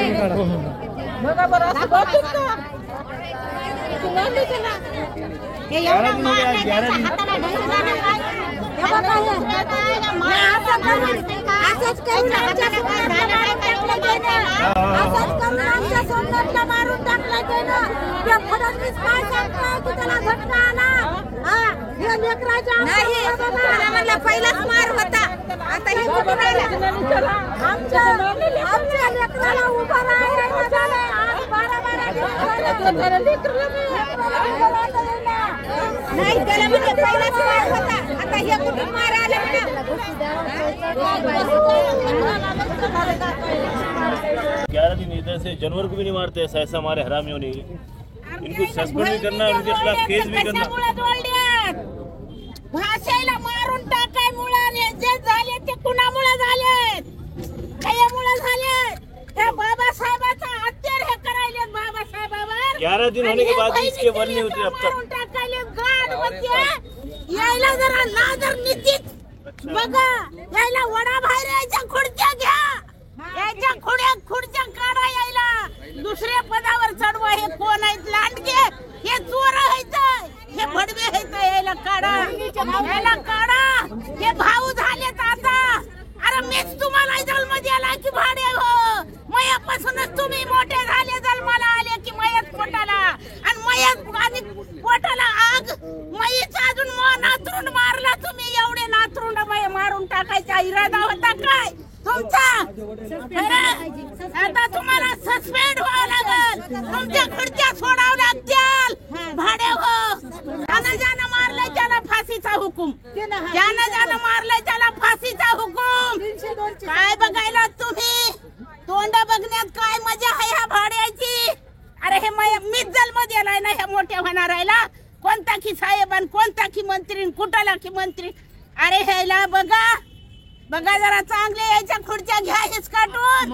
बघा बरं असं बोलतोस का? तू मानलीस ना? हे एवढं मारायचं हाताला ढकलून जाणं काय? हे बघा हे असंच करून आमच्या सोन्यातला मारून टाकलं त्यानं. असंच करून आमच्या सोन्यातला मारून टाकलं त्यानं. ते फडणवीस काय सांगतोय की त्याला झटका आला? हे लेकराच्या मला म्हणलं पहिलाच मार होता, आता हे कुठून आला? आमच्या लेकराला उभं राहायला झालंय. आज 12 लेकरं नाही त्याला म्हणजे पहिलाच मार होता, आता हे कुठून मार आला? ग्यारह दिन इधर से जानवर को भी नहीं मारते, ऐसा हमारे हरामियों ने इनको सस्पेंड भी करना, उनके खिलाफ केस भी करना। भाषेला मारून टाकाय मुळे जे झाले ते कुणामुळे झाले? कशामुळे झाले? हे बाबासाहेबाचा हत्यार हे करायले बाबासाहेबावर। 11 दिन होने के बाद भी इसके बल नहीं होते अब तक। मारून टाकायले गाड होते यायला जरा लाजर नीतीत बघा, यायला वडा बाहेर यायच्या खुर्च्या घ्या, यायच्या खुर्च्या काढा, यायला दुसऱ्या पदावर चढवा। हे कोण आहेत? लांडगे, हे चोर आहेत, हे भडवे आहेत, यायला काढा, यायला काढा। हे भाऊ झालेत आता। अरे मीच तुम्हाला जन्म दिला की भाडे हो? मयापासूनच तुम्ही मोठे झाले, जन्माला आले की मयत पोटाला, आणि मयत आणि पोटाला आग, मयीचा अजून नातरुंड मारला तुम्ही। एवढे नातरुंड मारून टाकायचा इरादा होता काय तुमचा? आता तुम्हाला सस्पेंड व्हावं लागल, तुमच्या खुर्च्या सोडावं लागतील भाडे हो। ज्यानं मारलंय त्याला फाशीचा हुकूम, ज्यानं मारलंय त्याला फाशीचा हुकूम। काय बघायला तुम्ही? तोंड बघण्यात काय मजा आहे ह्या भाड्याची? अरे हे मीच जन्म दिलाय ना ह्या मोठ्या होणारायला? कोणता की साहेब आणि कोणता की मंत्री, कुठाला की मंत्री? अरे ह्याला बघा बघा जरा चांगले यायच्या खुर्च्या घ्या, हिसकाटून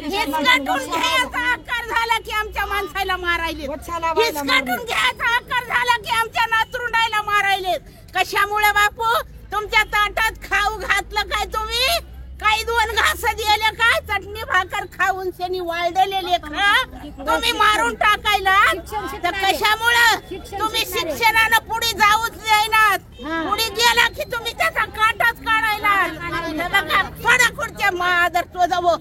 घ्यायचा आकार झाला की आमच्या माणसाला मारायले, हिसकाटून घ्यायचा आकार झाला की आमच्या नातरुंडायला मारायले। कशामुळे बापू? तुमच्या ताटात खाऊ घातलं काय तुम्ही? काही 2 घास दिले काय? चटणी भाकर खाऊन शेनी वाळलेले लेकरं तुम्ही मारून टाकायला तर कशामुळे? तुम्ही शिक्षणानं पुढे जाऊच देईनात, पुढे गेला की तुम्ही त्याचा काटाच काढायला। बघा फडा खुर्च्या मादर तो जावो।